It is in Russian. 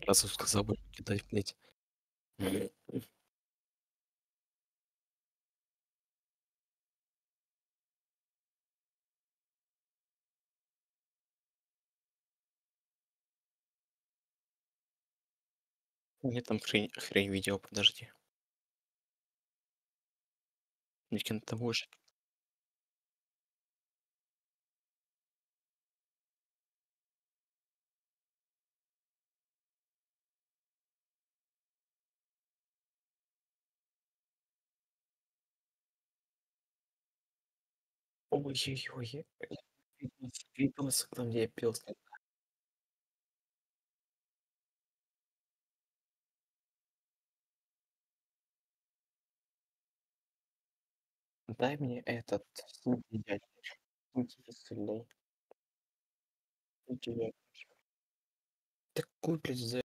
Сразу сказал бы кидать, блядь. Мне там хрень видео, подожди. Weekend того же. Ой-ой-ой. Видос, там где я пил. Дай мне этот синий ящик. Интересный. Такой, блядь,